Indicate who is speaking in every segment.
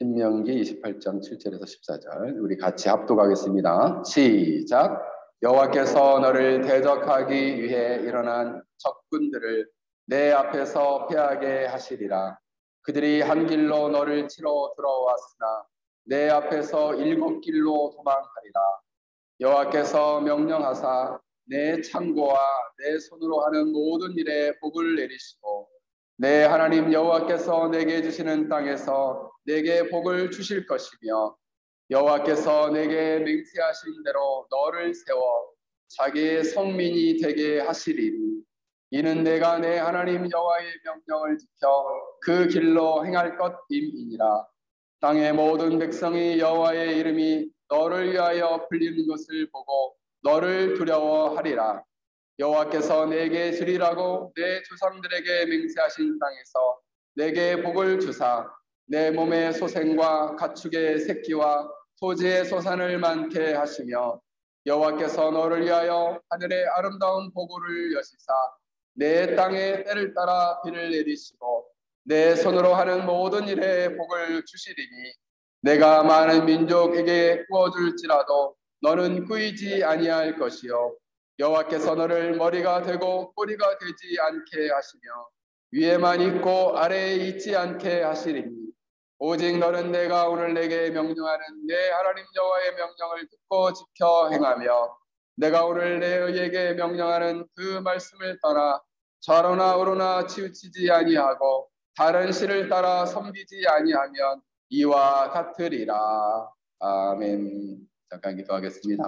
Speaker 1: 신명기 28장 7절에서 14절 우리 같이 합독하겠습니다. 시작. 여호와께서 너를 대적하기 위해 일어난 적군들을 내 앞에서 패하게 하시리라. 그들이 한 길로 너를 치러 들어왔으나 내 앞에서 7길로 도망하리라. 여호와께서 명령하사 내 창고와 내 손으로 하는 모든 일에 복을 내리시고 내 하나님 여호와께서 내게 주시는 땅에서 내게 복을 주실 것이며 여호와께서 내게 맹세하신 대로 너를 세워 자기의 성민이 되게 하시리니 이는 내가 내 하나님 여호와의 명령을 지켜 그 길로 행할 것임이니라. 땅의 모든 백성이 여호와의 이름이 너를 위하여 불리는 것을 보고 너를 두려워하리라. 여호와께서 내게 주리라고 내 조상들에게 맹세하신 땅에서 내게 복을 주사 내 몸의 소생과 가축의 새끼와 토지의 소산을 많게 하시며 여호와께서 너를 위하여 하늘의 아름다운 보고를 여시사 내 땅에 때를 따라 비를 내리시고 내 손으로 하는 모든 일에 복을 주시리니 내가 많은 민족에게 구워줄지라도 너는 꾸이지 아니할 것이요 여호와께서 너를 머리가 되고 꼬리가 되지 않게 하시며 위에만 있고 아래에 있지 않게 하시리니 오직 너는 내가 오늘 내게 명령하는 내 하나님 여호와의 명령을 듣고 지켜 행하며 내가 오늘 너희에게 명령하는 그 말씀을 따라 좌로나 우로나 치우치지 아니하고 다른 신을 따라 섬기지 아니하면 이와 같으리라. 아멘. 잠깐 기도하겠습니다.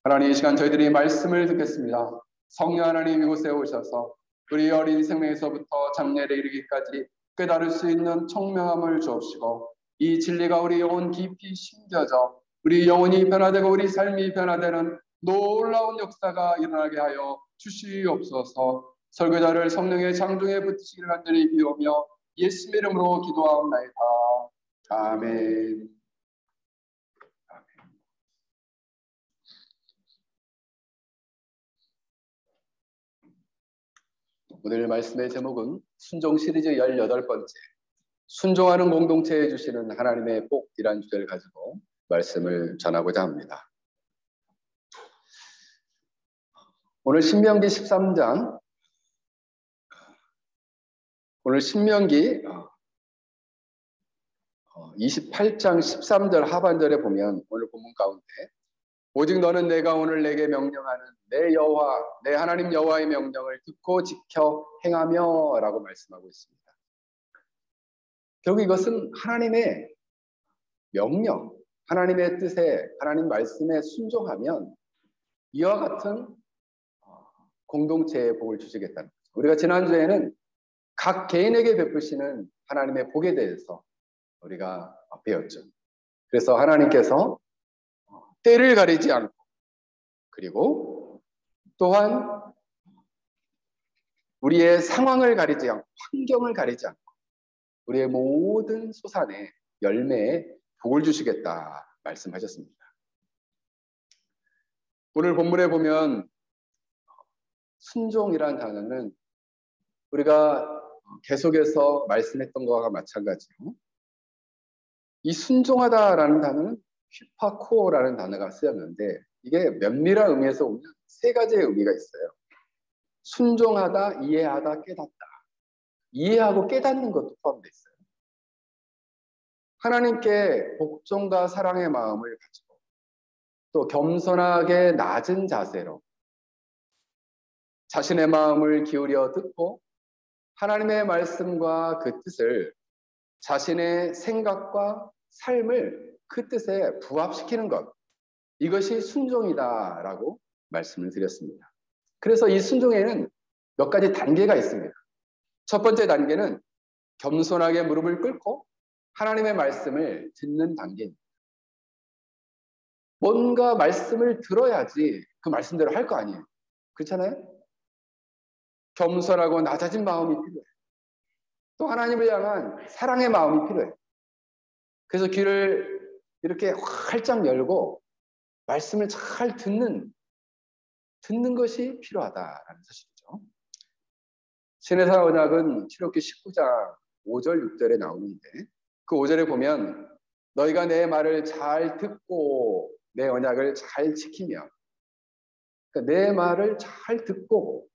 Speaker 1: 하나님, 이 시간 저희들이 말씀을 듣겠습니다. 성령 하나님 이곳에 오셔서 우리 어린 생명에서부터 장래에 이르기까지 깨달을 수 있는 총명함을 주옵시고 이 진리가 우리 영혼 깊이 심겨져 우리 영혼이 변화되고 우리 삶이 변화되는 놀라운 역사가 일어나게 하여 주시옵소서. 설교자를 성령의 장중에 붙이시기를 간절히 비오며 예수 이름으로 기도하옵나이다. 아멘. 오늘 말씀의 제목은 순종 시리즈 18번째 순종하는 공동체에 주시는 하나님의 복이라는 주제를 가지고 말씀을 전하고자 합니다. 오늘 신명기 13장 오늘 신명기 28장 13절 하반절에 보면 오늘 본문 가운데 오직 너는 내가 오늘 내게 명령하는 내 여호와 내 하나님 여호와의 명령을 듣고 지켜 행하며 라고 말씀하고 있습니다. 결국 이것은 하나님의 명령, 하나님의 뜻에 하나님 말씀에 순종하면 이와 같은 공동체의 복을 주시겠다는 거죠. 우리가 지난주에는 각 개인에게 베푸시는 하나님의 복에 대해서 우리가 배웠죠. 그래서 하나님께서 때를 가리지 않고 그리고 또한 우리의 상황을 가리지 않고 환경을 가리지 않고 우리의 모든 소산에 열매에 복을 주시겠다 말씀하셨습니다. 오늘 본문에 보면 순종이라는 단어는 우리가 계속해서 말씀했던 것과 마찬가지로 이 순종하다라는 단어는 휘파코라는 단어가 쓰였는데 이게 면밀한 의미에서 보면 세 가지의 의미가 있어요. 순종하다, 이해하다, 깨닫다. 이해하고 깨닫는 것도 포함되어 있어요. 하나님께 복종과 사랑의 마음을 가지고 또 겸손하게 낮은 자세로 자신의 마음을 기울여 듣고 하나님의 말씀과 그 뜻을 자신의 생각과 삶을 그 뜻에 부합시키는 것, 이것이 순종이다라고 말씀을 드렸습니다. 그래서 이 순종에는 몇 가지 단계가 있습니다. 첫 번째 단계는 겸손하게 무릎을 꿇고 하나님의 말씀을 듣는 단계입니다. 뭔가 말씀을 들어야지 그 말씀대로 할 거 아니에요. 그렇잖아요? 겸손하고 낮아진 마음이 필요해요. 또 하나님을 향한 사랑의 마음이 필요해요. 그래서 귀를 이렇게 활짝 열고 말씀을 잘 듣는 것이 필요하다라는 사실이죠. 신해사 언약은 출애굽기 19장 5절 6절에 나오는데 그 5절에 보면 너희가 내 말을 잘 듣고 내 언약을 잘 지키면, 그러니까 내 말을 잘 듣고,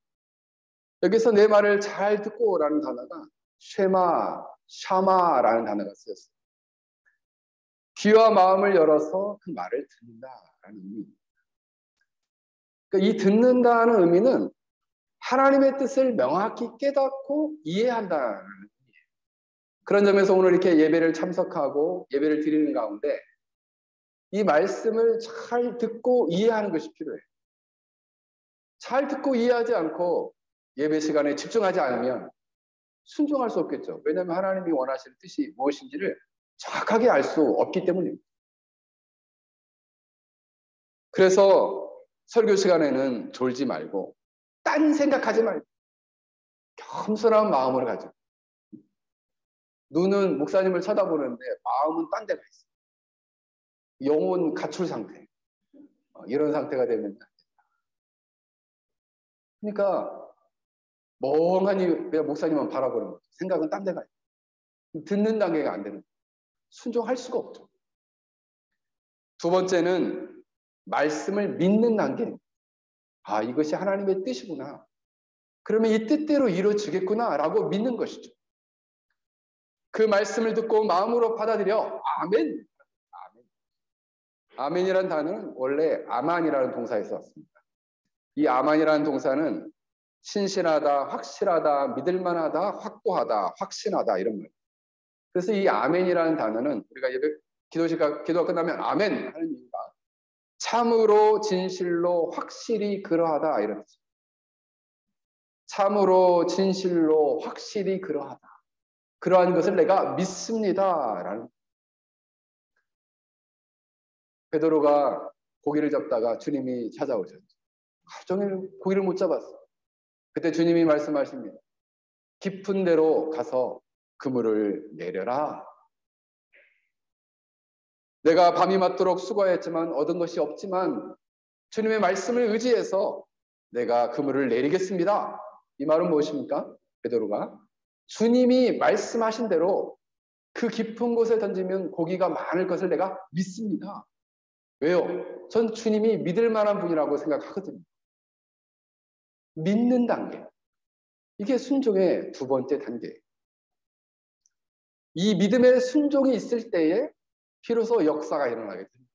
Speaker 1: 여기서 내 말을 잘 듣고라는 단어가 쉐마, 샤마라는 단어가 쓰였어요. 귀와 마음을 열어서 그 말을 듣는다라는 의미입니다. 그러니까 이 듣는다는 의미는 하나님의 뜻을 명확히 깨닫고 이해한다는 의미예요. 그런 점에서 오늘 이렇게 예배를 참석하고 예배를 드리는 가운데 이 말씀을 잘 듣고 이해하는 것이 필요해요. 잘 듣고 이해하지 않고 예배 시간에 집중하지 않으면 순종할 수 없겠죠. 왜냐하면 하나님이 원하시는 뜻이 무엇인지를 정확하게 알 수 없기 때문입니다. 그래서 설교 시간에는 졸지 말고 딴 생각하지 말고 겸손한 마음으로 가지고, 눈은 목사님을 쳐다보는데 마음은 딴 데가 있어요. 영혼 가출 상태. 이런 상태가 되면 안 된다. 그러니까 멍하니 그냥 목사님만 바라보는 거죠. 생각은 딴 데가 있어요. 듣는 단계가 안 되는 거예요. 순종할 수가 없죠. 두 번째는 말씀을 믿는 단계입니다. 아, 이것이 하나님의 뜻이구나. 그러면 이 뜻대로 이루어지겠구나 라고 믿는 것이죠. 그 말씀을 듣고 마음으로 받아들여 아멘. 아멘. 아멘이라는 단어는 원래 아만이라는 동사에서 왔습니다. 이 아만이라는 동사는 신실하다, 확실하다, 믿을만하다, 확고하다, 확신하다 이런 말. 그래서 이 아멘이라는 단어는 우리가 예배 기도가 끝나면 아멘 하는 이유가 참으로 진실로 확실히 그러하다 이런 뜻입니다. 참으로 진실로 확실히 그러하다. 그러한 것을 내가 믿습니다라는. 베드로가 고기를 잡다가 주님이 찾아오셨죠. 하루 종일 고기를 못 잡았어. 그때 주님이 말씀하십니다. 깊은 데로 가서 그물을 내려라. 내가 밤이 맞도록 수고했지만 얻은 것이 없지만 주님의 말씀을 의지해서 내가 그물을 내리겠습니다. 이 말은 무엇입니까? 베드로가 주님이 말씀하신 대로 그 깊은 곳에 던지면 고기가 많을 것을 내가 믿습니다. 왜요? 전 주님이 믿을 만한 분이라고 생각하거든요. 믿는 단계. 이게 순종의 두 번째 단계예요. 이 믿음의 순종이 있을 때에 비로소 역사가 일어나게 됩니다.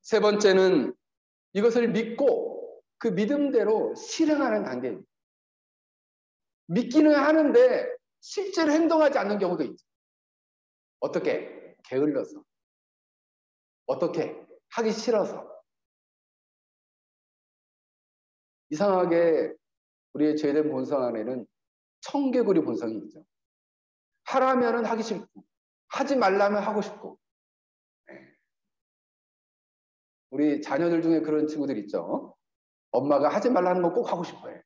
Speaker 1: 세 번째는 이것을 믿고 그 믿음대로 실행하는 단계입니다. 믿기는 하는데 실제로 행동하지 않는 경우도 있죠. 어떻게? 게을러서. 어떻게? 하기 싫어서. 이상하게 우리의 죄된 본성 안에는 청개구리 본성이 있죠. 하라면은 하기 싫고 하지 말라면 하고 싶고. 우리 자녀들 중에 그런 친구들 있죠. 엄마가 하지 말라는 거 꼭 하고 싶어해.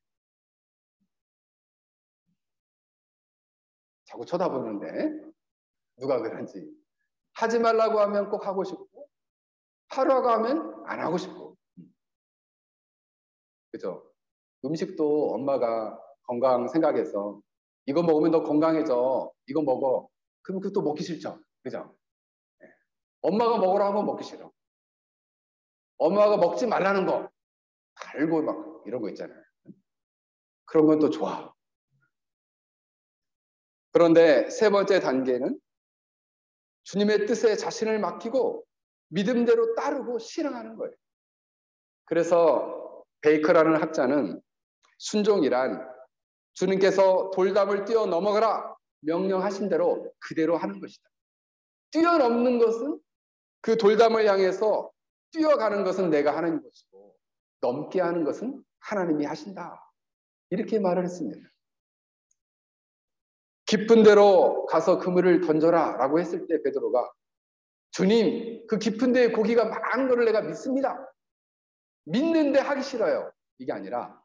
Speaker 1: 자꾸 쳐다보는데 누가 그런지. 하지 말라고 하면 꼭 하고 싶고 하라고 하면 안 하고 싶고. 그죠? 음식도 엄마가 건강 생각해서 이거 먹으면 너 건강해져. 이거 먹어. 그럼 그것도 먹기 싫죠. 그죠? 엄마가 먹으라 하면 먹기 싫어. 엄마가 먹지 말라는 거 달고 막 이런 거 있잖아요. 그런 건 또 좋아. 그런데 세 번째 단계는 주님의 뜻에 자신을 맡기고 믿음대로 따르고 실행하는 거예요. 그래서 베이커라는 학자는 순종이란 주님께서 돌담을 뛰어 넘어가라 명령하신 대로 그대로 하는 것이다. 뛰어넘는 것은 그 돌담을 향해서 뛰어가는 것은 내가 하는 것이고 넘게 하는 것은 하나님이 하신다. 이렇게 말을 했습니다. 깊은 데로 가서 그물을 던져라 라고 했을 때 베드로가 주님 그 깊은 데에 고기가 많은 것을 내가 믿습니다. 믿는데 하기 싫어요. 이게 아니라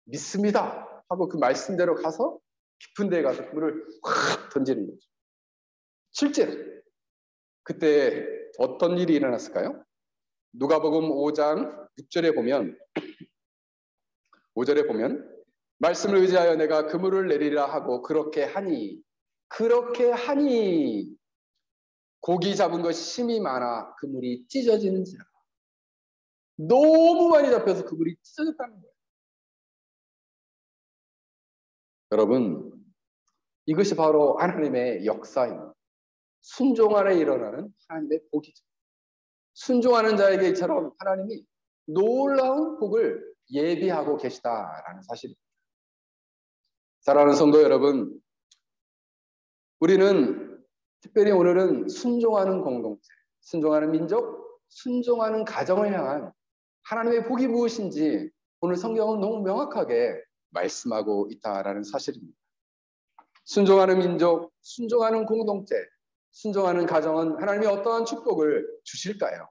Speaker 1: 믿습니다 하고 그 말씀대로 가서 깊은 데에 가서 그물을 확 던지는 거죠. 실제로 그때 어떤 일이 일어났을까요? 누가복음 5장 6절에 보면 5절에 보면 말씀을 의지하여 내가 그물을 내리라 하고 그렇게 하니 고기 잡은 것 힘이 많아 그물이 찢어지는지라. 너무 많이 잡혀서 그물이 찢어졌다는 거예요. 여러분, 이것이 바로 하나님의 역사입니다. 순종 안에 일어나는 하나님의 복이죠. 순종하는 자에게 이처럼 하나님이 놀라운 복을 예비하고 계시다라는 사실입니다. 사랑하는 성도 여러분, 우리는 특별히 오늘은 순종하는 공동체, 순종하는 민족, 순종하는 가정을 향한 하나님의 복이 무엇인지 오늘 성경은 너무 명확하게 말씀하고 있다라는 사실입니다. 순종하는 민족, 순종하는 공동체, 순종하는 가정은 하나님이 어떠한 축복을 주실까요?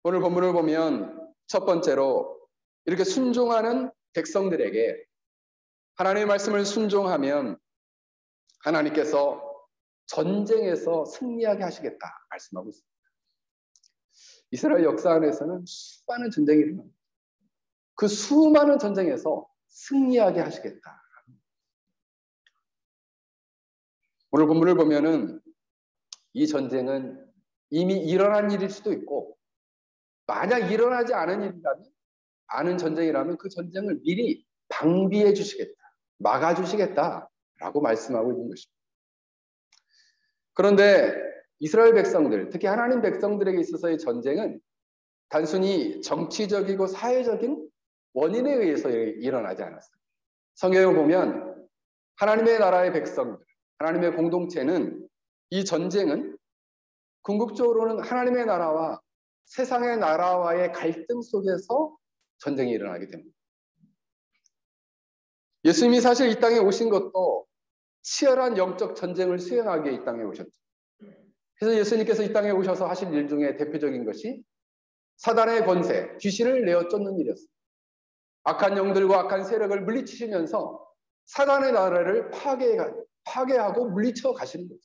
Speaker 1: 오늘 본문을 보면 첫 번째로 이렇게 순종하는 백성들에게 하나님의 말씀을 순종하면 하나님께서 전쟁에서 승리하게 하시겠다 말씀하고 있습니다. 이스라엘 역사 안에서는 수많은 전쟁이 일어납니다. 그 수많은 전쟁에서 승리하게 하시겠다. 오늘 본문을 보면은 이 전쟁은 이미 일어난 일일 수도 있고 만약 일어나지 않은 일이라면 아는 전쟁이라면 그 전쟁을 미리 방비해 주시겠다. 막아 주시겠다라고 말씀하고 있는 것입니다. 그런데 이스라엘 백성들, 특히 하나님 백성들에게 있어서의 전쟁은 단순히 정치적이고 사회적인 원인에 의해서 일어나지 않았어요. 성경을 보면 하나님의 나라의 백성들, 하나님의 공동체는 이 전쟁은 궁극적으로는 하나님의 나라와 세상의 나라와의 갈등 속에서 전쟁이 일어나게 됩니다. 예수님이 사실 이 땅에 오신 것도 치열한 영적 전쟁을 수행하기에 이 땅에 오셨죠. 그래서 예수님께서 이 땅에 오셔서 하신 일 중에 대표적인 것이 사단의 권세, 귀신을 내어 쫓는 일이었어요. 악한 영들과 악한 세력을 물리치시면서 사단의 나라를 파괴하고 물리쳐 가시는 거죠.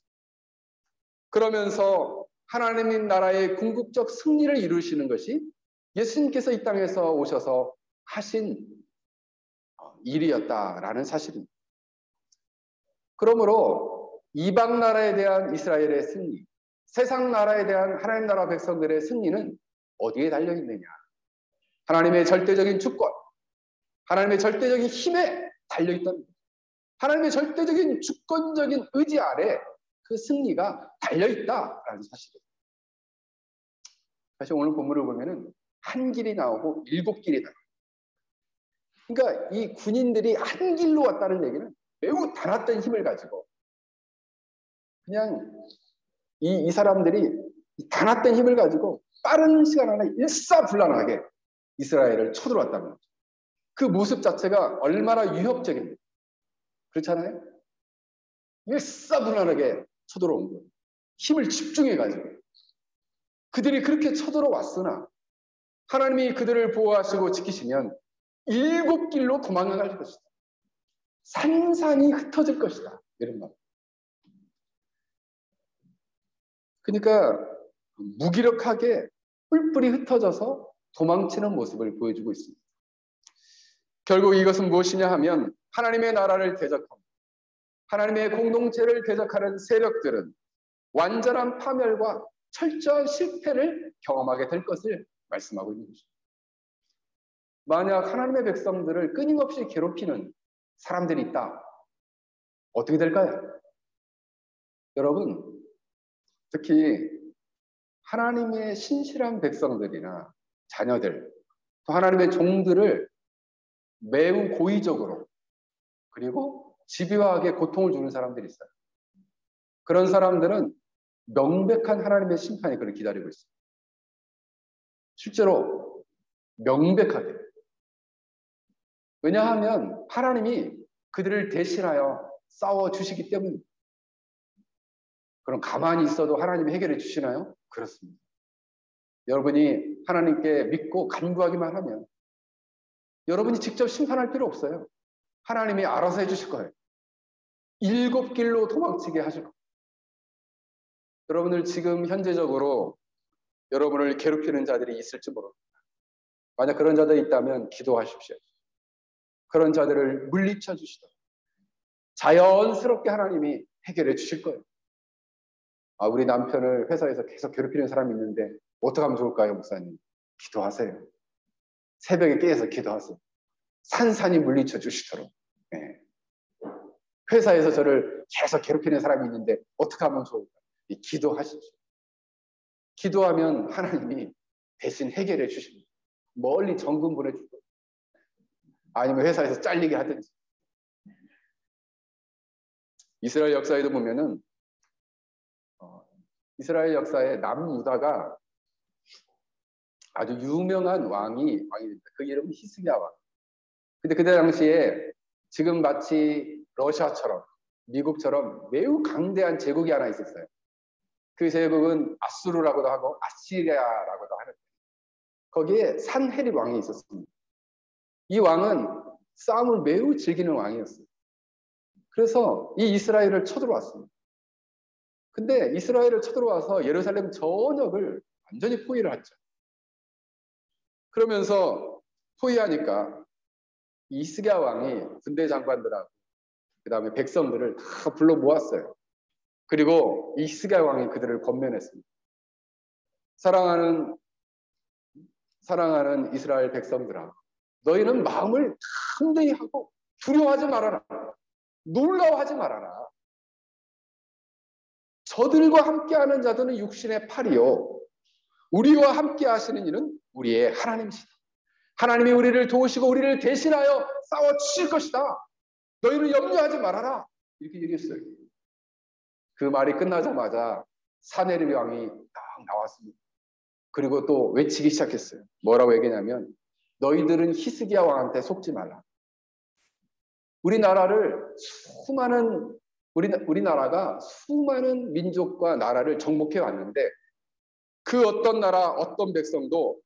Speaker 1: 그러면서 하나님의 나라의 궁극적 승리를 이루시는 것이 예수님께서 이 땅에서 오셔서 하신 일이었다라는 사실입니다. 그러므로 이방 나라에 대한 이스라엘의 승리, 세상 나라에 대한 하나님 나라 백성들의 승리는 어디에 달려 있느냐? 하나님의 절대적인 주권, 하나님의 절대적인 힘에 달려 있다는 거죠. 하나님의 절대적인 주권적인 의지 아래 그 승리가 달려 있다라는 사실이에요. 사실 오늘 본문을 보면은 한 길이 나오고 7길이 나와요. 그러니까 이 군인들이 한 길로 왔다는 얘기는 매우 단합된 힘을 가지고 그냥 이 사람들이 단합된 힘을 가지고 빠른 시간 안에 일사불란하게 이스라엘을 쳐들어왔다는 거죠. 그 모습 자체가 얼마나 위협적입니까? 그렇잖아요? 일사불란하게 쳐들어온 거예요. 힘을 집중해가지고. 그들이 그렇게 쳐들어왔으나 하나님이 그들을 보호하시고 지키시면 7길로 도망갈 것이다. 산산이 흩어질 것이다. 이런 말. 그러니까 무기력하게 뿔뿔이 흩어져서 도망치는 모습을 보여주고 있습니다. 결국 이것은 무엇이냐 하면 하나님의 나라를 대적하고 하나님의 공동체를 대적하는 세력들은 완전한 파멸과 철저한 실패를 경험하게 될 것을 말씀하고 있는 것입니다. 만약 하나님의 백성들을 끊임없이 괴롭히는 사람들이 있다. 어떻게 될까요? 여러분, 특히 하나님의 신실한 백성들이나 자녀들, 또 하나님의 종들을 매우 고의적으로 그리고 집요하게 고통을 주는 사람들이 있어요. 그런 사람들은 명백한 하나님의 심판이 그를 기다리고 있어요. 실제로 명백하게. 왜냐하면 하나님이 그들을 대신하여 싸워주시기 때문입니다. 그럼 가만히 있어도 하나님이 해결해 주시나요? 그렇습니다. 여러분이 하나님께 믿고 간구하기만 하면 여러분이 직접 심판할 필요 없어요. 하나님이 알아서 해주실 거예요. 7길로 도망치게 하실 거예요. 여러분들 지금 현재적으로 여러분을 괴롭히는 자들이 있을지 모릅니다. 만약 그런 자들이 있다면 기도하십시오. 그런 자들을 물리쳐 주시도록 자연스럽게 하나님이 해결해 주실 거예요. 우리 남편을 회사에서 계속 괴롭히는 사람이 있는데 어떻게 하면 좋을까요, 목사님? 기도하세요. 새벽에 깨어서 기도하세요. 산산이 물리쳐 주시도록. 네. 회사에서 저를 계속 괴롭히는 사람이 있는데 어떻게 하면 좋을까요? 기도하십시오. 기도하면 하나님이 대신 해결해 주십니다. 멀리 정금 보내주고 아니면 회사에서 잘리게 하든지. 이스라엘 역사에도 보면은 이스라엘 역사에 남유다가 아주 유명한 왕입니다. 그 이름은 히스기야 왕. 근데 그때 당시에 지금 마치 러시아처럼 미국처럼 매우 강대한 제국이 하나 있었어요. 그 제국은 아수르라고도 하고 아시리아라고도 하는데 거기에 산헤립 왕이 있었습니다. 이 왕은 싸움을 매우 즐기는 왕이었어요. 그래서 이 이스라엘을 쳐들어왔습니다. 근데 이스라엘을 쳐들어와서 예루살렘 전역을 완전히 포위를 했죠. 그러면서 포위하니까 히스기야 왕이 군대 장관들하고 그 다음에 백성들을 다 불러 모았어요. 그리고 이 히스기야 왕이 그들을 권면했습니다. 사랑하는 이스라엘 백성들아, 너희는 마음을 담대히 하고 두려워하지 말아라. 놀라워하지 말아라. 저들과 함께하는 자들은 육신의 팔이요, 우리와 함께 하시는 이는 우리의 하나님이시다. 하나님이 우리를 도우시고 우리를 대신하여 싸워주실 것이다. 너희는 염려하지 말아라. 이렇게 얘기했어요. 그 말이 끝나자마자 산헤립 왕이 딱 나왔습니다. 그리고 또 외치기 시작했어요. 뭐라고 얘기냐면 너희들은 히스기야 왕한테 속지 말라. 우리나라가 수많은 민족과 나라를 정복해 왔는데 그 어떤 나라 어떤 백성도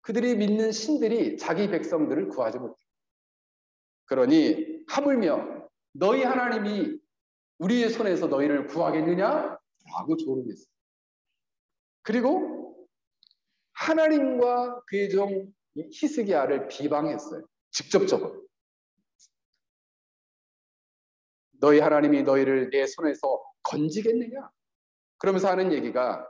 Speaker 1: 그들이 믿는 신들이 자기 백성들을 구하지 못해요. 그러니 하물며 너희 하나님이 우리의 손에서 너희를 구하겠느냐? 라고 조롱했어요. 그리고 하나님과 그의 종 히스기야를 비방했어요. 직접적으로. 너희 하나님이 너희를 내 손에서 건지겠느냐? 그러면서 하는 얘기가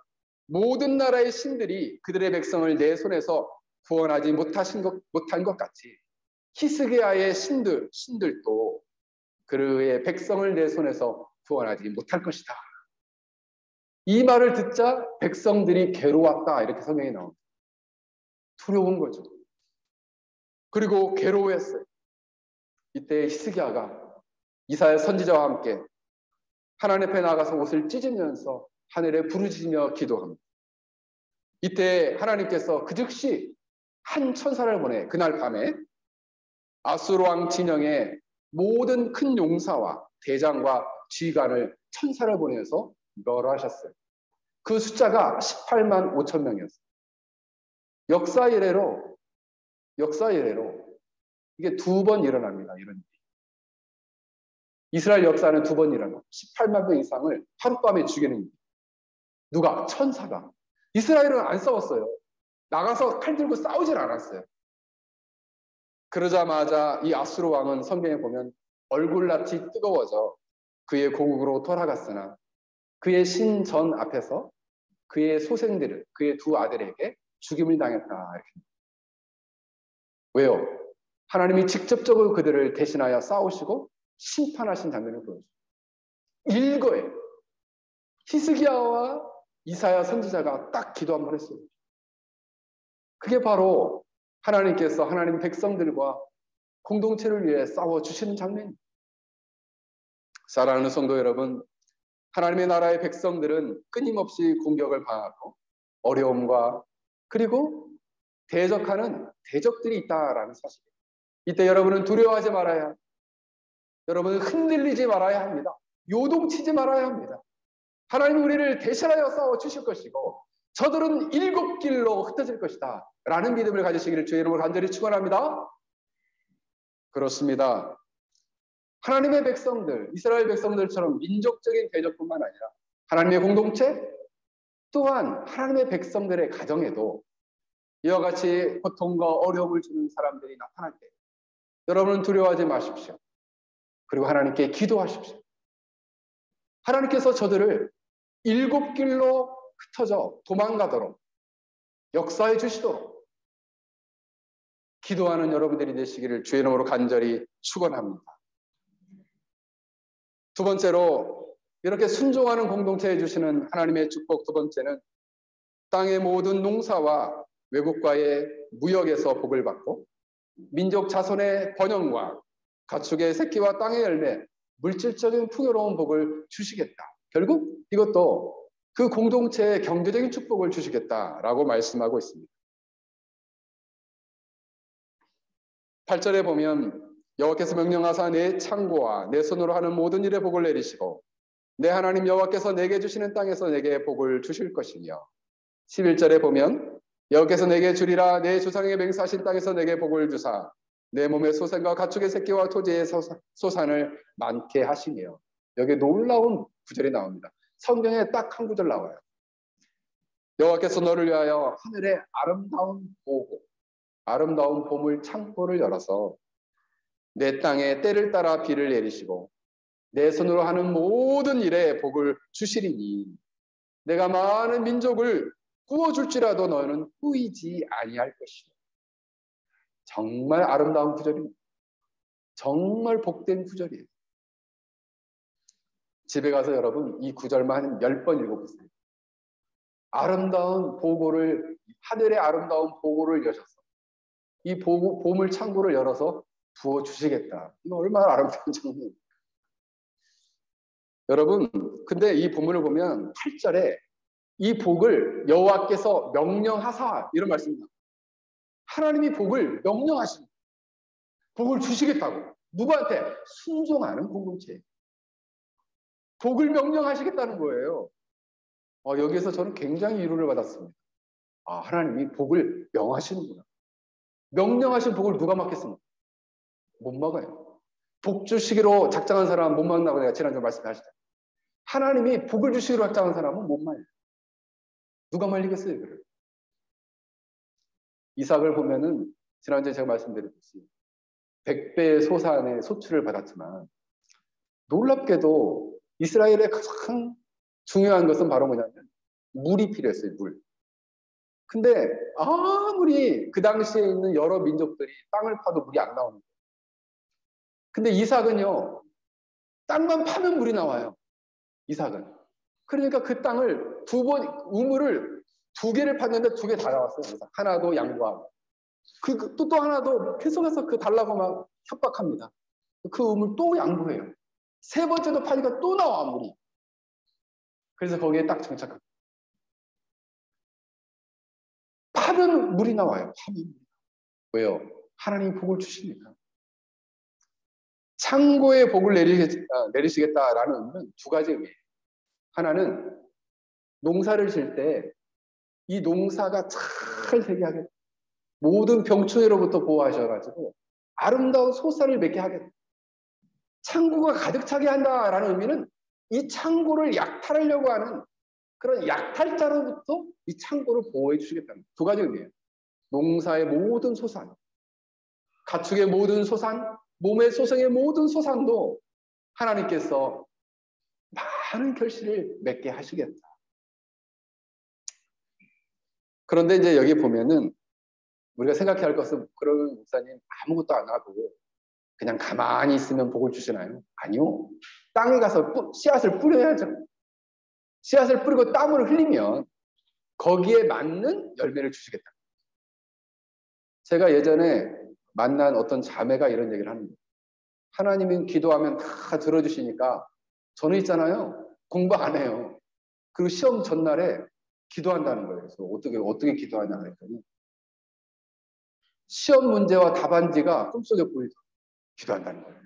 Speaker 1: 모든 나라의 신들이 그들의 백성을 내 손에서 구원하지 못한 것 같이 히스기야의 신들도 그의 백성을 내 손에서 구원하지 못할 것이다. 이 말을 듣자 백성들이 괴로웠다. 이렇게 성경에 나옵니다. 두려운 거죠. 그리고 괴로워했어요. 이때 히스기야가 이사야 선지자와 함께 하나님 앞에 나가서 옷을 찢으면서 하늘에 부르짖으며 기도합니다. 이때 하나님께서 그 즉시 한 천사를 보내 그날 밤에 아수르 왕 진영의 모든 큰 용사와 대장과 지휘관을 천사를 보내서 멸하셨어요. 그 숫자가 18만 5천 명이었어요. 역사 이래로 이게 두 번 일어납니다. 이런 일이. 이스라엘 역사는 두 번 일어나 18만 명 이상을 하룻밤에 죽이는 일. 누가? 천사가. 이스라엘은 안 싸웠어요. 나가서 칼 들고 싸우질 않았어요. 그러자마자 이 아수르 왕은 성경에 보면 얼굴낯이 뜨거워져 그의 고국으로 돌아갔으나 그의 신전 앞에서 그의 소생들을, 그의 두 아들에게 죽임을 당했다. 이렇게. 왜요? 하나님이 직접적으로 그들을 대신하여 싸우시고 심판하신 장면을 보여줘요. 일거에 히스기야와 이사야 선지자가 딱 기도 한번 했어요. 그게 바로 하나님께서 하나님 백성들과 공동체를 위해 싸워주시는 장면입니다. 사랑하는 성도 여러분, 하나님의 나라의 백성들은 끊임없이 공격을 당하고 어려움과 그리고 대적하는 대적들이 있다라는 사실이에요. 이때 여러분은 두려워하지 말아야 합니다. 여러분은 흔들리지 말아야 합니다. 요동치지 말아야 합니다. 하나님이 우리를 대신하여 싸워주실 것이고 저들은 일곱 길로 흩어질 것이다 라는 믿음을 가지시기를 주의 이름으로 간절히 축원합니다. 그렇습니다. 하나님의 백성들, 이스라엘 백성들처럼 민족적인 대적뿐만 아니라 하나님의 공동체 또한 하나님의 백성들의 가정에도 이와 같이 고통과 어려움을 주는 사람들이 나타날 때 여러분은 두려워하지 마십시오. 그리고 하나님께 기도하십시오. 하나님께서 저들을 일곱 길로 흩어져 도망가도록 역사해 주시도록 기도하는 여러분들이 되시기를 주의 이름으로 간절히 축원합니다. 두 번째로 이렇게 순종하는 공동체에 주시는 하나님의 축복 두 번째는 땅의 모든 농사와 외국과의 무역에서 복을 받고 민족 자손의 번영과 가축의 새끼와 땅의 열매, 물질적인 풍요로운 복을 주시겠다. 결국 이것도 그 공동체의 경제적인 축복을 주시겠다라고 말씀하고 있습니다. 8절에 보면 여호와께서 명령하사 내 창고와 내 손으로 하는 모든 일에 복을 내리시고 내 하나님 여호와께서 내게 주시는 땅에서 내게 복을 주실 것이며 11절에 보면 여호와께서 내게 주리라 내 조상에게 맹세하신 땅에서 내게 복을 주사 내 몸의 소산과 가축의 새끼와 토지의 소산을 많게 하시며 여기에 놀라운 구절이 나옵니다. 성경에 딱 한 구절 나와요. 여호와께서 너를 위하여 하늘의 아름다운 보고 아름다운 보물 창고를 열어서 내 땅에 때를 따라 비를 내리시고 내 손으로 하는 모든 일에 복을 주시리니 내가 많은 민족을 구워줄지라도 너는 꾸이지 아니할 것이요. 정말 아름다운 구절입니다. 정말 복된 구절이에요. 집에 가서 여러분 이 구절만 한 10번 읽어보세요. 아름다운 보고를 하늘의 아름다운 보고를 여셔서 이 보물 창고를 열어서 부어주시겠다. 이거 얼마나 아름다운 장면입니까? 여러분 근데 이 본문을 보면 8절에 이 복을 여호와께서 명령하사 이런 말씀입니다. 하나님이 복을 명령하십니다. 복을 주시겠다고. 누구한테? 순종하는 공동체. 복을 명령하시겠다는 거예요. 여기에서 저는 굉장히 위로를 받았습니다. 하나님이 복을 명하시는구나. 명령하신 복을 누가 막겠습니까? 못 막아요. 복 주시기로 작정한 사람은 못 막는다고 내가 지난주에 말씀하셨잖아요. 하나님이 복을 주시기로 작정한 사람은 못 말려요. 누가 말리겠어요, 이거를? 이삭을 보면은 지난주에 제가 말씀드렸듯이 100배의 소산의 소출을 받았지만 놀랍게도 이스라엘의 가장 중요한 것은 바로 뭐냐면 물이 필요했어요, 물. 근데 아무리 그 당시에 있는 여러 민족들이 땅을 파도 물이 안 나오는 거예요. 근데 이삭은요, 땅만 파면 물이 나와요. 이삭은. 그러니까 그 땅을 우물을 2개를 팠는데 2개 다 나왔어요. 이삭. 하나도 양보하고. 또 하나도 계속해서 달라고 막 협박합니다. 그 우물 또 양보해요. 3번째도 파니까 또 나와, 물이. 그래서 거기에 딱 정착합니다. 파면 물이 나와요. 파면. 왜요? 하나님이 복을 주시니까. 창고에 복을 내리시겠다라는 의미는 2가지 의미예요. 하나는 농사를 질 때 이 농사가 잘 되게 하겠다. 모든 병충해로부터 보호하셔가지고 아름다운 소산을 맺게 하겠다. 창고가 가득 차게 한다라는 의미는 이 창고를 약탈하려고 하는 그런 약탈자로부터 이 창고를 보호해 주시겠다는 2가지 의미예요. 농사의 모든 소산, 가축의 모든 소산, 몸의 소생의 모든 소산도 하나님께서 많은 결실을 맺게 하시겠다. 그런데 이제 여기 보면은 우리가 생각해야 할 것은 그런 목사님 아무것도 안 하고 그냥 가만히 있으면 복을 주시나요? 아니요. 땅에 가서 씨앗을 뿌려야죠. 씨앗을 뿌리고 땀을 흘리면 거기에 맞는 열매를 주시겠다. 제가 예전에 만난 어떤 자매가 이런 얘기를 합니다. 하나님은 기도하면 다 들어주시니까 저는 있잖아요. 공부 안 해요. 그리고 시험 전날에 기도한다는 거예요. 그래서 어떻게 기도하냐 그랬더니 시험 문제와 답안지가 꿈속에 보이죠. 기도한다는 거예요.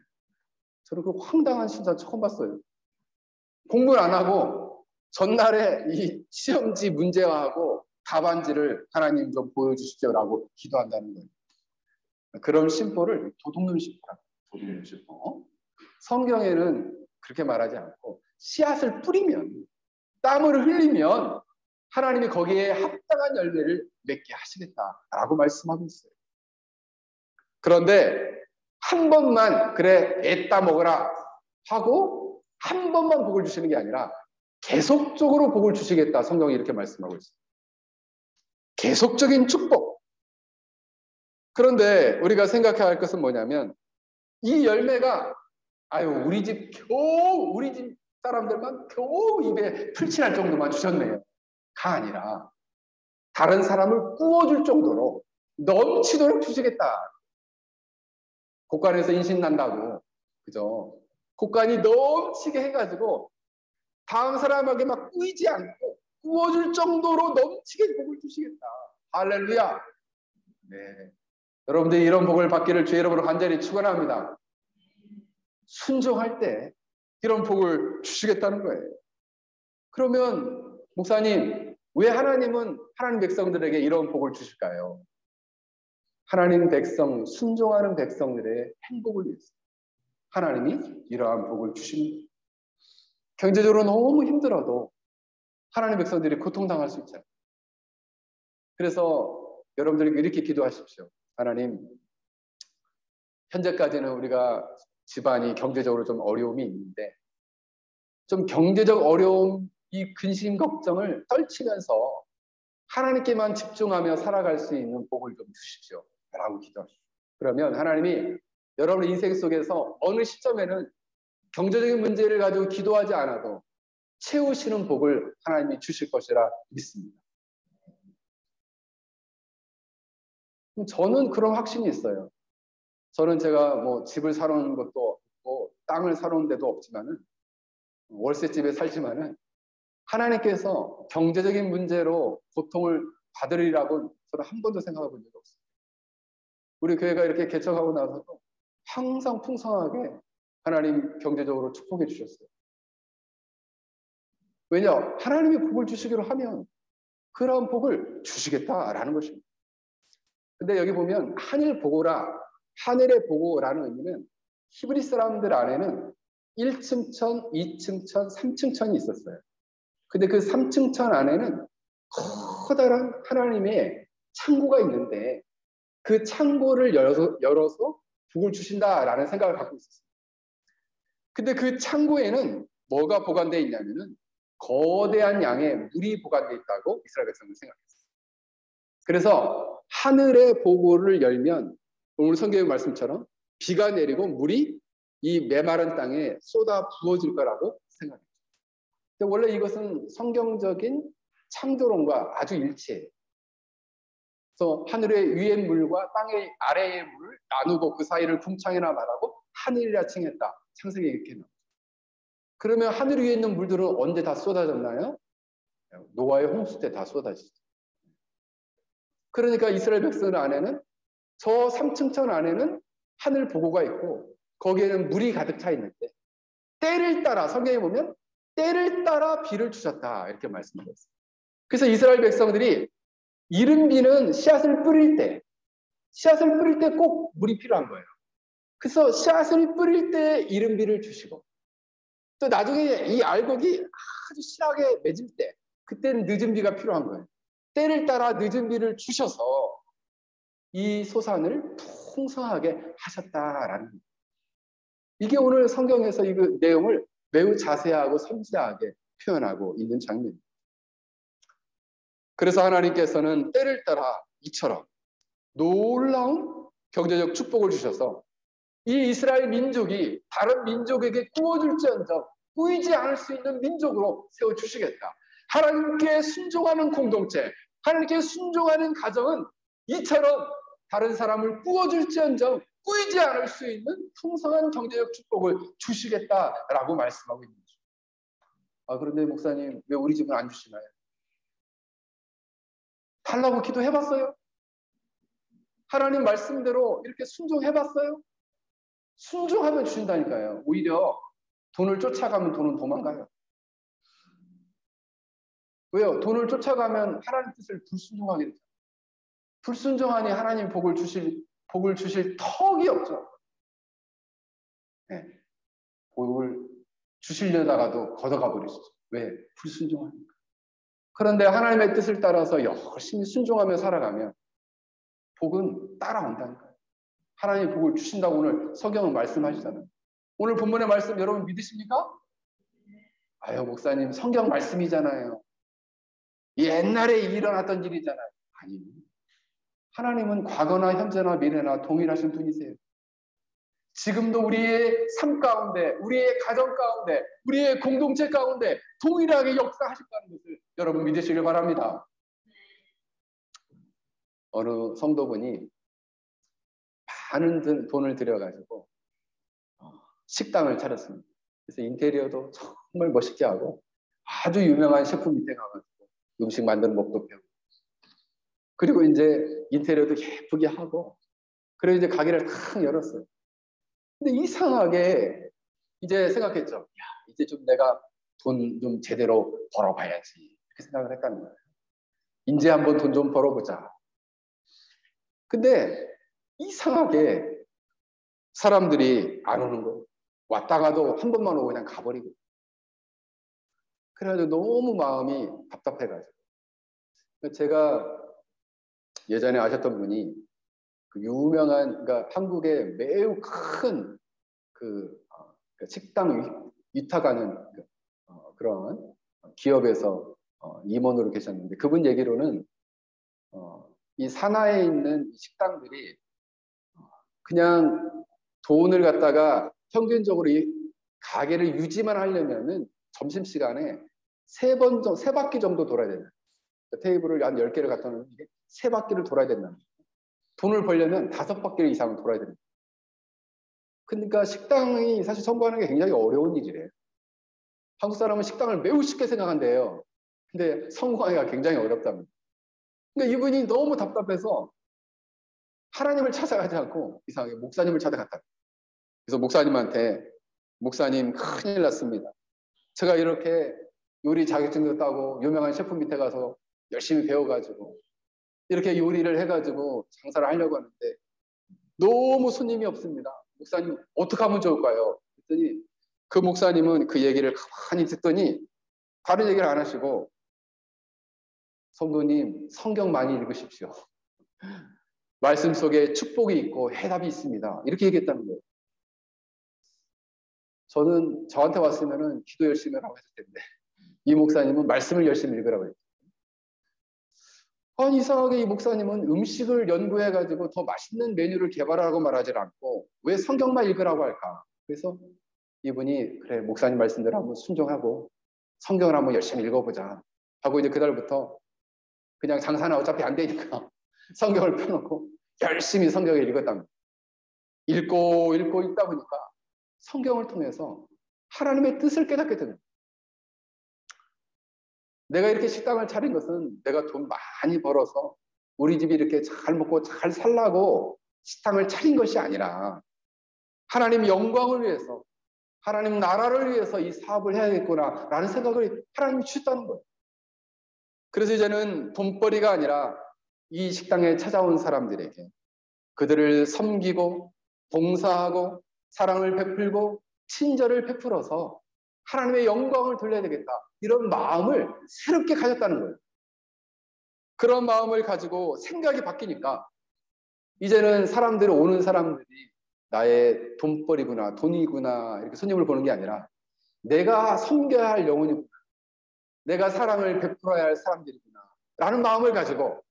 Speaker 1: 저는 그 황당한 신사 처음 봤어요. 공부를 안 하고 전날에 이 시험지 문제와하고 답안지를 하나님 좀 보여주십시오라고 기도한다는 거예요. 그런 심보를 도둑놈 심보라고. 도둑놈 심보. 성경에는 그렇게 말하지 않고 씨앗을 뿌리면 땀을 흘리면 하나님이 거기에 합당한 열매를 맺게 하시겠다라고 말씀하고 있어요. 그런데 한 번만 그래 애따 먹어라 하고 한 번만 복을 주시는 게 아니라 계속적으로 복을 주시겠다. 성경이 이렇게 말씀하고 있어요. 계속적인 축복. 그런데 우리가 생각해야 할 것은 뭐냐면 이 열매가 우리 집 사람들만 겨우 입에 풀칠할 정도만 주셨네요. 가 아니라 다른 사람을 구워줄 정도로 넘치도록 주시겠다. 곡간에서 인신 난다고. 그죠? 곡간이 넘치게 해가지고 다음 사람에게 막 꾸이지 않고 구워줄 정도로 넘치게 복을 주시겠다. 할렐루야. 네. 여러분들이 이런 복을 받기를 주의 이름으로 간절히 축원합니다. 순종할 때 이런 복을 주시겠다는 거예요. 그러면 목사님, 왜 하나님은 하나님 백성들에게 이런 복을 주실까요? 하나님 백성, 순종하는 백성들의 행복을 위해서 하나님이 이러한 복을 주십니다. 경제적으로 너무 힘들어도 하나님 백성들이 고통당할 수 있잖아요. 그래서 여러분들이 이렇게 기도하십시오. 하나님, 현재까지는 우리가 집안이 경제적으로 좀 어려움이 있는데 좀 경제적 어려움, 이 근심 걱정을 떨치면서 하나님께만 집중하며 살아갈 수 있는 복을 좀 주십시오. 라고 기도하십시오. 그러면 하나님이 여러분의 인생 속에서 어느 시점에는 경제적인 문제를 가지고 기도하지 않아도 채우시는 복을 하나님이 주실 것이라 믿습니다. 저는 그런 확신이 있어요. 저는 제가 뭐 집을 사놓은 것도 없고 땅을 사놓은 데도 없지만은 월세집에 살지만은 하나님께서 경제적인 문제로 고통을 받으리라고 저는 한 번도 생각해 본 적이 없어요. 우리 교회가 이렇게 개척하고 나서도 항상 풍성하게 하나님 경제적으로 축복해 주셨어요. 왜냐? 하나님이 복을 주시기로 하면 그런 복을 주시겠다라는 것입니다. 근데 여기 보면 하늘의 보고라는 의미는 히브리 사람들 안에는 1층 천, 2층 천, 3층 천이 있었어요. 근데 그 3층 천 안에는 커다란 하나님의 창고가 있는데 그 창고를 열어서 복을 주신다라는 생각을 갖고 있었어요. 근데 그 창고에는 뭐가 보관되어 있냐면은 거대한 양의 물이 보관되어 있다고 이스라엘 백성은 생각했어요. 그래서 하늘의 보고를 열면 오늘 성경의 말씀처럼 비가 내리고 물이 이 메마른 땅에 쏟아 부어질 거라고 생각했어요. 원래 이것은 성경적인 창조론과 아주 일치해요. 그래서 하늘의 위의 물과 땅의 아래의 물을 나누고 그 사이를 궁창이나 말하고 하늘이라 칭했다. 창세기 이렇게 나와요. 그러면 하늘 위에 있는 물들은 언제 다 쏟아졌나요? 노아의 홍수 때 다 쏟아지죠. 그러니까 이스라엘 백성 안에는 저 3층 천 안에는 하늘 보고가 있고 거기에는 물이 가득 차 있는데 때를 따라 성경에 보면 때를 따라 비를 주셨다 이렇게 말씀하고 있어요. 그래서 이스라엘 백성들이 이른 비는 씨앗을 뿌릴 때 꼭 물이 필요한 거예요. 그래서 씨앗을 뿌릴 때 이른 비를 주시고 또 나중에 이 알곡이 아주 실하게 맺을 때 그때는 늦은 비가 필요한 거예요. 때를 따라 늦은 비를 주셔서 이 소산을 풍성하게 하셨다라는 거예요. 이게 오늘 성경에서 이 내용을 매우 자세하고 섬세하게 표현하고 있는 장면입니다. 그래서 하나님께서는 때를 따라 이처럼 놀라운 경제적 축복을 주셔서 이 이스라엘 민족이 다른 민족에게 구워줄지언정 꾸이지 않을 수 있는 민족으로 세워주시겠다. 하나님께 순종하는 공동체, 하나님께 순종하는 가정은 이처럼 다른 사람을 구워줄지언정 꾸이지 않을 수 있는 풍성한 경제적 축복을 주시겠다라고 말씀하고 있는 거죠. 그런데 목사님 왜 우리 집은 안 주시나요? 달라고 기도해봤어요? 하나님 말씀대로 이렇게 순종해봤어요? 순종하면 주신다니까요. 오히려 돈을 쫓아가면 돈은 도망가요. 왜요? 돈을 쫓아가면 하나님 뜻을 불순종하게 되죠. 불순종하니 하나님 복을 주실 턱이 없죠. 네. 복을 주시려다가도 걷어가 버리시죠. 왜? 불순종하니까. 그런데 하나님의 뜻을 따라서 열심히 순종하며 살아가면 복은 따라온다니까요. 하나님이 복을 주신다고 오늘 성경은 말씀하시잖아요. 오늘 본문의 말씀 여러분 믿으십니까? 아유, 목사님, 성경 말씀이잖아요. 옛날에 일어났던 일이잖아요. 아니, 하나님은 과거나 현재나 미래나 동일하신 분이세요. 지금도 우리의 삶 가운데, 우리의 가정 가운데, 우리의 공동체 가운데 동일하게 역사하신다는 것을 여러분 믿으시길 바랍니다. 어느 성도분이 많은 돈을 들여가지고 식당을 차렸습니다. 그래서 인테리어도 정말 멋있게 하고 아주 유명한 셰프 밑에 가가지고 음식 만드는 법도 배우고, 그리고 이제 인테리어도 예쁘게 하고, 그래서 이제 가게를 탁 열었어요. 근데 이상하게 이제 생각했죠. 야, 이제 좀 내가 돈 좀 제대로 벌어봐야지, 이렇게 생각을 했다는 거예요. 이제 한번 돈 좀 벌어보자. 근데 이상하게 사람들이 안 오는 거예요. 왔다가도 한 번만 오고 그냥 가버리고. 그래가지고 너무 마음이 답답해가지고, 제가 예전에 아셨던 분이 그 유명한, 그러니까 한국에 매우 큰 식당 위탁하는 그런 기업에서 임원으로 계셨는데, 그분 얘기로는 이 산하에 있는 식당들이 그냥 돈을 갖다가 평균적으로 이 가게를 유지만 하려면은 점심시간에 세 바퀴 정도 돌아야 된다. 테이블을 한 10개를 갖다 놓으면 이게 3바퀴를 돌아야 된다. 돈을 벌려면 5바퀴 이상은 돌아야 됩니다. 그러니까 식당이 사실 성공하는 게 굉장히 어려운 일이래요. 한국 사람은 식당을 매우 쉽게 생각한대요. 근데 성공하기가 굉장히 어렵답니다. 그러니까 이분이 너무 답답해서 하나님을 찾아가지 않고 이상하게 목사님을 찾아갔다. 그래서 목사님한테, 목사님 큰일 났습니다. 제가 이렇게 요리 자격증도 따고 유명한 셰프 밑에 가서 열심히 배워가지고 이렇게 요리를 해가지고 장사를 하려고 하는데 너무 손님이 없습니다. 목사님 어떻게 하면 좋을까요? 그랬더니 그 목사님은 그 얘기를 가만히 듣더니 다른 얘기를 안 하시고, 성도님 성경 많이 읽으십시오. 말씀 속에 축복이 있고 해답이 있습니다. 이렇게 얘기했다는 거예요. 저는 저한테 왔으면은 기도 열심히 하라고 했을 텐데 이 목사님은 말씀을 열심히 읽으라고 했죠. 아니, 이상하게 이 목사님은 음식을 연구해가지고 더 맛있는 메뉴를 개발하라고 말하지 않고 왜 성경만 읽으라고 할까? 그래서 이분이 그래, 목사님 말씀대로 한번 순종하고 성경을 한번 열심히 읽어보자 하고 이제 그날부터 그냥 장사는 어차피 안 되니까 성경을 펴놓고 열심히 성경을 읽었답니다. 읽고 읽다 보니까 성경을 통해서 하나님의 뜻을 깨닫게 됩니다. 내가 이렇게 식당을 차린 것은 내가 돈 많이 벌어서 우리 집이 이렇게 잘 먹고 잘 살라고 식당을 차린 것이 아니라 하나님 영광을 위해서, 하나님 나라를 위해서 이 사업을 해야겠구나 라는 생각을 하나님이 주셨다는 거예요. 그래서 이제는 돈벌이가 아니라 이 식당에 찾아온 사람들에게 그들을 섬기고 봉사하고 사랑을 베풀고 친절을 베풀어서 하나님의 영광을 돌려야 되겠다, 이런 마음을 새롭게 가졌다는 거예요. 그런 마음을 가지고 생각이 바뀌니까 이제는 오는 사람들이 나의 돈벌이구나, 돈이구나 이렇게 손님을 보는 게 아니라 내가 섬겨야 할 영혼이구나, 내가 사랑을 베풀어야 할 사람들이구나 라는 마음을 가지고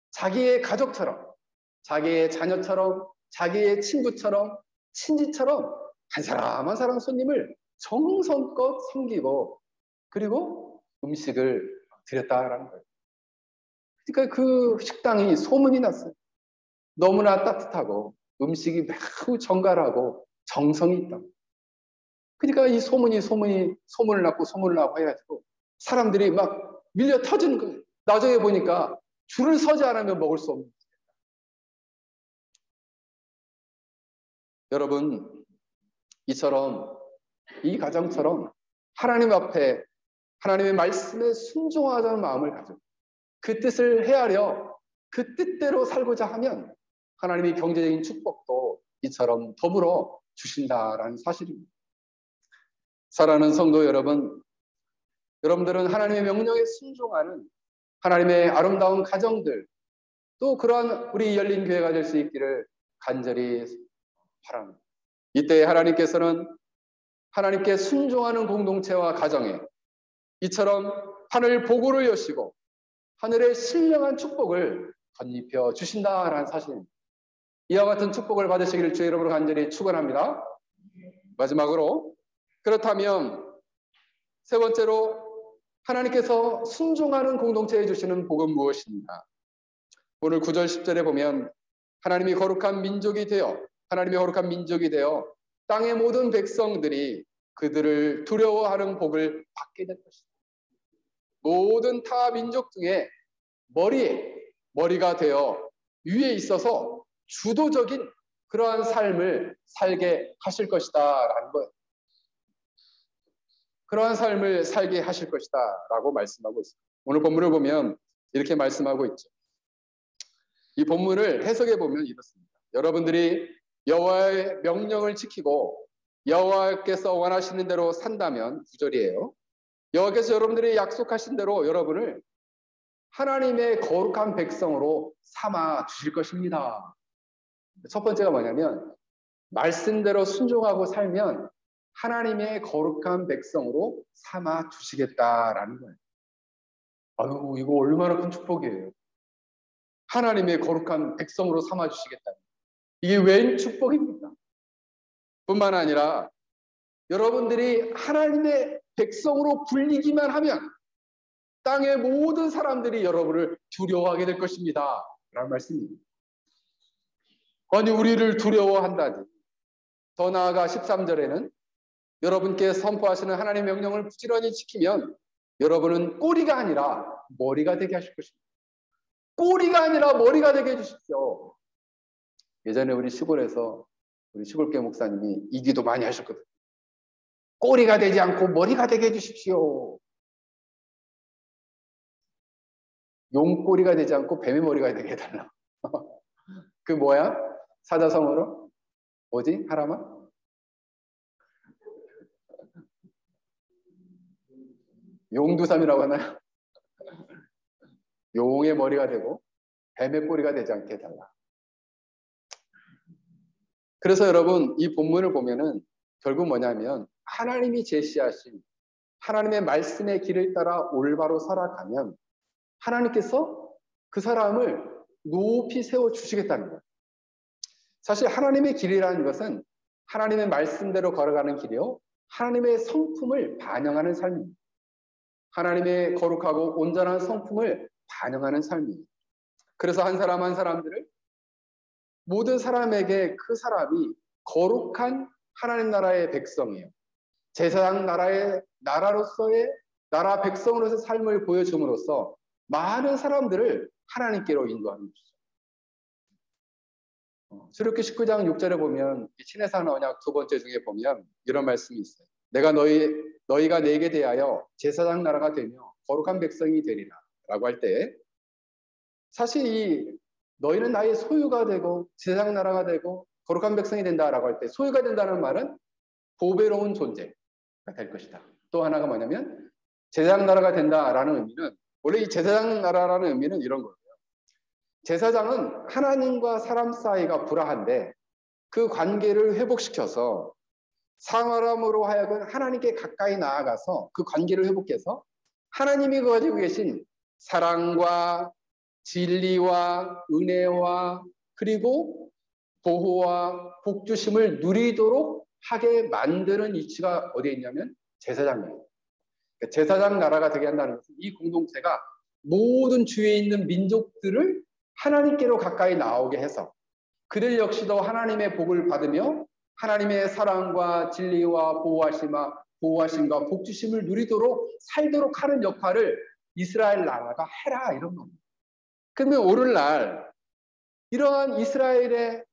Speaker 1: 자기의 가족처럼, 자기의 자녀처럼, 자기의 친구처럼, 친지처럼 한 사람 한 사람 손님을 정성껏 섬기고 그리고 음식을 드렸다라는 거예요. 그러니까 그 식당이 소문이 났어요. 너무나 따뜻하고 음식이 매우 정갈하고 정성이 있다. 그러니까 이 소문을 낳고 해가지고 사람들이 막 밀려 터지는 거예요. 나중에 보니까 줄을 서지 않으면 먹을 수 없는 거예요. 여러분, 이 가정처럼 하나님 앞에 하나님의 말씀에 순종하자는 마음을 가지고 그 뜻을 헤아려 그 뜻대로 살고자 하면 하나님이 경제적인 축복도 이처럼 더불어 주신다라는 사실입니다. 사랑하는 성도 여러분, 여러분들은 하나님의 명령에 순종하는 하나님의 아름다운 가정들, 또 그러한 우리 열린 교회가 될 수 있기를 간절히 바랍니다. 이때 하나님께서는 하나님께 순종하는 공동체와 가정에 이처럼 하늘 복으로 여시고 하늘의 신령한 축복을 건립혀 주신다라는 사실입니다. 이와 같은 축복을 받으시기를 주의 이름으로 간절히 축원합니다. 마지막으로, 그렇다면 세 번째로 하나님께서 순종하는 공동체에 주시는 복은 무엇인가? 오늘 9절 10절에 보면 하나님이 거룩한 민족이 되어 땅의 모든 백성들이 그들을 두려워하는 복을 받게 될 것이다. 모든 타 민족 중에 머리가 되어 위에 있어서 주도적인 그러한 삶을 살게 하실 것이다 라는 거예요. 그러한 삶을 살게 하실 것이다 라고 말씀하고 있습니다. 오늘 본문을 보면 이렇게 말씀하고 있죠. 이 본문을 해석해 보면 이렇습니다. 여러분들이 여호와의 명령을 지키고 여호와께서 원하시는 대로 산다면, 9절이에요. 여호와께서 여러분들이 약속하신 대로 여러분을 하나님의 거룩한 백성으로 삼아 주실 것입니다. 첫 번째가 뭐냐면 말씀대로 순종하고 살면 하나님의 거룩한 백성으로 삼아 주시겠다라는 거예요. 아유, 이거 얼마나 큰 축복이에요. 하나님의 거룩한 백성으로 삼아 주시겠다. 이게 웬 축복입니까? 뿐만 아니라 여러분들이 하나님의 백성으로 불리기만 하면 땅의 모든 사람들이 여러분을 두려워하게 될 것입니다 라는 말씀입니다. 아니, 우리를 두려워한다니. 더 나아가 13절에는 여러분께 선포하시는 하나님의 명령을 부지런히 지키면 여러분은 꼬리가 아니라 머리가 되게 하실 것입니다. 꼬리가 아니라 머리가 되게 해주십시오. 예전에 우리 시골에서 우리 시골교 목사님이 이 기도 많이 하셨거든요. 꼬리가 되지 않고 머리가 되게 해주십시오. 용꼬리가 되지 않고 뱀의 머리가 되게 해달라. 그 뭐야? 사자성어로? 뭐지? 하라마? 용두삼이라고 하나요? 용의 머리가 되고 뱀의 꼬리가 되지 않게 해달라. 그래서 여러분, 이 본문을 보면은 결국 뭐냐면 하나님이 제시하신 하나님의 말씀의 길을 따라 올바로 살아가면 하나님께서 그 사람을 높이 세워주시겠다는 거예요. 사실 하나님의 길이라는 것은 하나님의 말씀대로 걸어가는 길이요, 하나님의 성품을 반영하는 삶입니다. 하나님의 거룩하고 온전한 성품을 반영하는 삶입니다. 그래서 한 사람 한 사람들을, 모든 사람에게 그 사람이 거룩한 하나님 나라의 백성이에요. 제사장 나라로서의 나라 백성으로서의 삶을 보여줌으로써 많은 사람들을 하나님께로 인도하는 것이죠. 출애굽기 19장 6절에 보면 친해산 언약 두 번째 중에 보면 이런 말씀이 있어요. 내가 너희가 내게 대하여 제사장 나라가 되며 거룩한 백성이 되리라 라고 할 때, 사실 이 너희는 나의 소유가 되고 제사장 나라가 되고 거룩한 백성이 된다라고 할 때, 소유가 된다는 말은 보배로운 존재가 될 것이다. 또 하나가 뭐냐면 제사장 나라가 된다라는 의미는, 원래 이 제사장 나라라는 의미는 이런 거예요. 제사장은 하나님과 사람 사이가 불화한데 그 관계를 회복시켜서 사람으로 하여금 하나님께 가까이 나아가서 그 관계를 회복해서 하나님이 가지고 계신 사랑과 진리와 은혜와 그리고 보호와 복주심을 누리도록 하게 만드는 이치가 어디에 있냐면 제사장이에요. 제사장 나라가 되게 한다는 것은 이 공동체가 모든 주위에 있는 민족들을 하나님께로 가까이 나오게 해서 그들 역시도 하나님의 복을 받으며 하나님의 사랑과 진리와 보호하심과 복주심을 누리도록 살도록 하는 역할을 이스라엘 나라가 해라, 이런 겁니다. 그러면 오늘날 이러한 이스라엘의,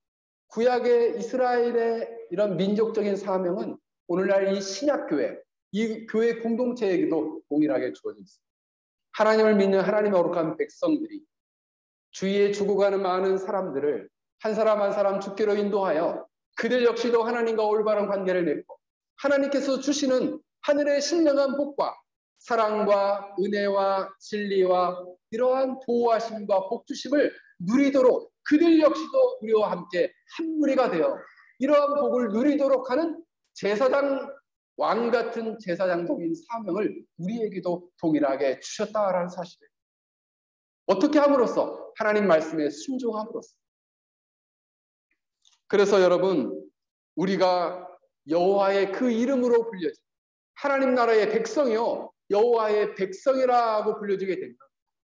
Speaker 1: 구약의 이스라엘의 이런 민족적인 사명은 오늘날 이 신약교회, 이 교회 공동체에게도 동일하게 주어져 있습니다. 하나님을 믿는 하나님의 거룩한 백성들이 주위에 죽어가는 많은 사람들을 한 사람 한 사람 주께로 인도하여 그들 역시도 하나님과 올바른 관계를 맺고 하나님께서 주시는 하늘의 신령한 복과 사랑과 은혜와 진리와 이러한 보호하심과 복주심을 누리도록 그들 역시도 우리와 함께 한 무리가 되어 이러한 복을 누리도록 하는 제사장 왕 같은 제사장적인 사명을 우리에게도 동일하게 주셨다라는 사실이에요. 어떻게 함으로써? 하나님 말씀에 순종함으로써. 그래서 여러분, 우리가 여호와의 그 이름으로 불려진 하나님 나라의 백성이요, 여호와의 백성이라고 불려지게 되면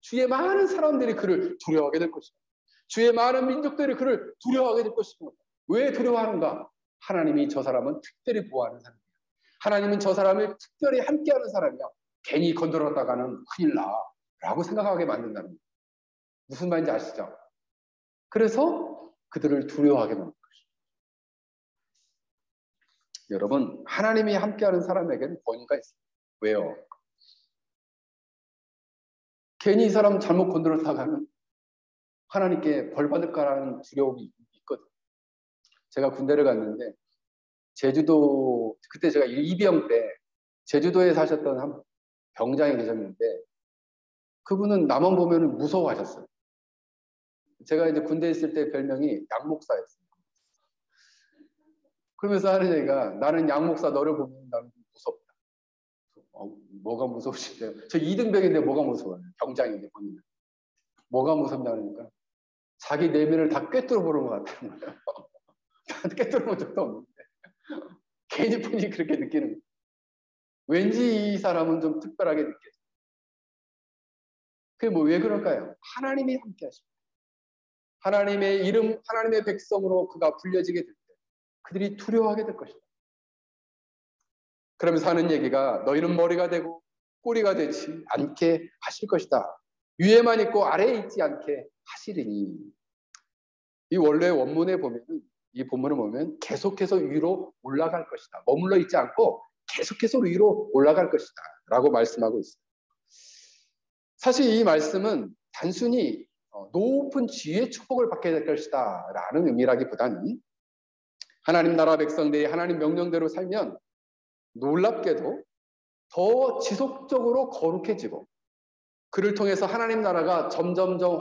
Speaker 1: 주의 많은 사람들이 그를 두려워하게 될 것입니다. 주의 많은 민족들이 그를 두려워하게 될 것입니다. 왜 두려워하는가? 하나님이 저 사람은 특별히 보호하는 사람이야. 하나님은 저 사람을 특별히 함께하는 사람이야. 괜히 건드렸다가는 큰일 나 라고 생각하게 만든다는 거예요. 무슨 말인지 아시죠? 그래서 그들을 두려워하게 만든 것입니다. 여러분, 하나님이 함께하는 사람에게는 권위가 있어요. 왜요? 괜히 이 사람 잘못 건드렸다가는 하나님께 벌 받을까라는 두려움이 있거든요. 제가 군대를 갔는데 제주도, 그때 제가 이병 때 제주도에 사셨던 한 병장이 계셨는데 그분은 나만 보면 무서워하셨어요. 제가 이제 군대에 있을 때 별명이 양목사였어요. 그러면서 하는 얘기가, 나는 양목사 너를 보면 나는 무섭다. 뭐가 무서우시대요? 저 2등병인데 뭐가 무서워요? 병장인데 본인은. 뭐가 무섭냐니까 자기 내면을 다 꿰뚫어 보는 것 같다는 거예요. 꿰뚫어 본 적도 없는데 괜히 본인이 그렇게 느끼는 거예요. 왠지 이 사람은 좀 특별하게 느껴져요. 그게 뭐 왜 그럴까요? 하나님이 함께 하십니다. 하나님의 이름, 하나님의 백성으로 그가 불려지게 될 때 그들이 두려워하게 될 것이다. 그러면서 하는 얘기가, 너희는 머리가 되고 꼬리가 되지 않게 하실 것이다. 위에만 있고 아래에 있지 않게 하시리니. 이 원래 원문에 보면은, 이 본문을 보면 계속해서 위로 올라갈 것이다. 머물러 있지 않고 계속해서 위로 올라갈 것이다 라고 말씀하고 있어요. 사실 이 말씀은 단순히 높은 지혜의 축복을 받게 될 것이다 라는 의미라기보다는 하나님 나라 백성들이 하나님 명령대로 살면 놀랍게도 더 지속적으로 거룩해지고 그를 통해서 하나님 나라가 점점점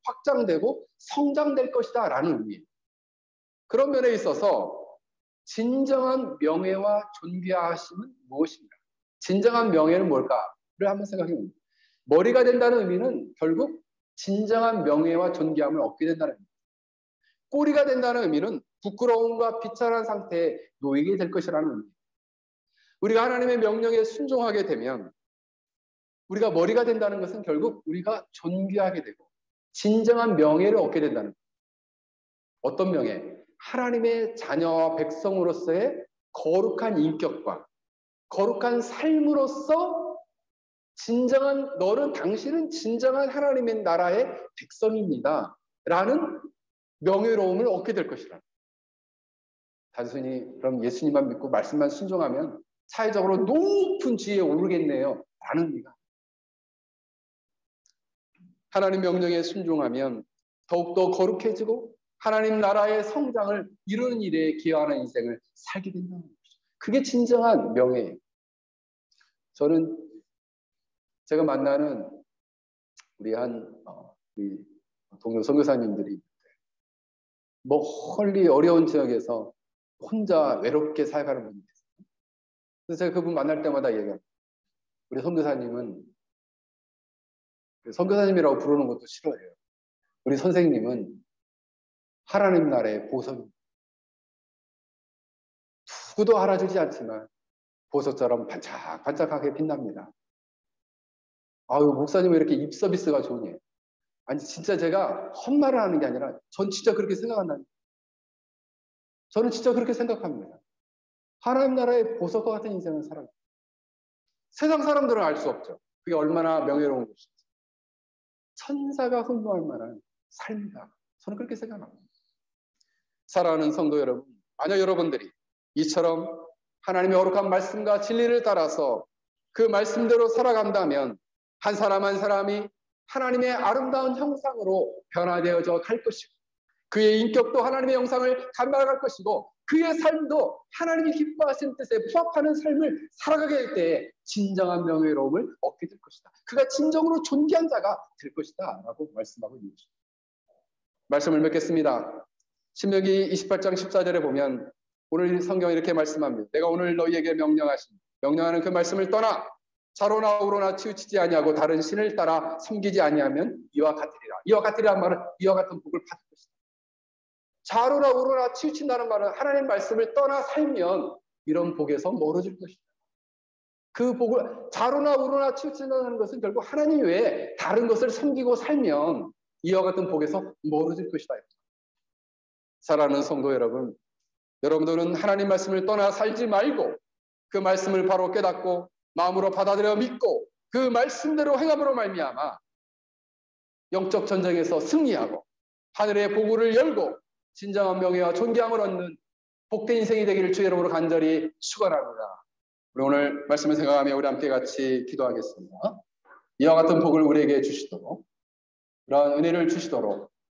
Speaker 1: 확장되고 성장될 것이다 라는 의미예요. 그런 면에 있어서 진정한 명예와 존귀하심은 무엇인가? 진정한 명예는 뭘까를 한번 생각해 봅니다. 머리가 된다는 의미는 결국 진정한 명예와 존귀함을 얻게 된다는 의미입니다. 꼬리가 된다는 의미는 부끄러움과 비참한 상태에 놓이게 될 것이라는 의미입니다. 우리가 하나님의 명령에 순종하게 되면 우리가 머리가 된다는 것은 결국 우리가 존귀하게 되고 진정한 명예를 얻게 된다는 거예요. 어떤 명예? 하나님의 자녀와 백성으로서의 거룩한 인격과 거룩한 삶으로서 진정한, 당신은 진정한 하나님의 나라의 백성입니다 라는 명예로움을 얻게 될 것이라. 단순히 그럼 예수님만 믿고 말씀만 순종하면 사회적으로 높은 지위에 오르겠네요 라는 의미가. 하나님 명령에 순종하면 더욱더 거룩해지고 하나님 나라의 성장을 이루는 일에 기여하는 인생을 살게 된다는 거죠. 그게 진정한 명예예요. 저는 제가 만나는 우리 우리 동료 선교사님들이 멀리 어려운 지역에서 혼자 외롭게 살아가는 분이 있어요. 그래서 제가 그분 만날 때마다 얘기합니다. 우리 선교사님은, 선교사님이라고 부르는 것도 싫어해요. 우리 선생님은 하나님 나라의 보석입니다. 누구도 알아주지 않지만 보석처럼 반짝반짝하게 빛납니다. 아유, 목사님 왜 이렇게 입 서비스가 좋으니? 아니, 진짜 제가 헛말을 하는 게 아니라 전 진짜 그렇게 생각한다니까. 저는 진짜 그렇게 생각합니다. 하나님 나라의 보석과 같은 인생을 살아요. 세상 사람들은 알 수 없죠. 그게 얼마나 명예로운 것인지. 천사가 흠모할 만한 삶이다. 저는 그렇게 생각합니다. 사랑하는 성도 여러분, 만약 여러분들이 이처럼 하나님의 거룩한 말씀과 진리를 따라서 그 말씀대로 살아간다면 한 사람 한 사람이 하나님의 아름다운 형상으로 변화되어져 갈 것이고 그의 인격도 하나님의 형상을 닮아갈 것이고 그의 삶도 하나님이 기뻐하시는 뜻에 부합하는 삶을 살아가게 될 때에 진정한 명예로움을 얻게 될 것이다. 그가 진정으로 존귀한 자가 될 것이다 라고 말씀하고 있는 것입니다. 말씀을 맺겠습니다. 신명기 28장 14절에 보면 오늘 성경이 이렇게 말씀합니다. 내가 오늘 너희에게 명령하는 그 말씀을 떠나 좌로나 우로나 치우치지 아니하고 다른 신을 따라 섬기지 아니하면 이와 같으리라. 이와 같으리란 말은 이와 같은 복을 받을 것이다. 좌로나 우로나 치우친다는 말은 하나님 말씀을 떠나 살면 이런 복에서 멀어질 것이다. 그 복을 좌로나 우로나 치우친다는 것은 결국 하나님 외에 다른 것을 섬기고 살면 이와 같은 복에서 멀어질 것이다. 사랑하는 성도 여러분, 여러분들은 하나님 말씀을 떠나 살지 말고 그 말씀을 바로 깨닫고 마음으로 받아들여 믿고 그 말씀대로 행함으로 말미암아 영적 전쟁에서 승리하고 하늘의 보구를 열고 진정한 명예와 존귀함을 얻는 복된 인생이 되기를 주의 이름으로 간절히 축원합니다. 우리 오늘 말씀을 생각하며 우리 함께 같이 기도하겠습니다. 이와 같은 복을 우리에게 주시도록, 그러한 은혜를 주시도록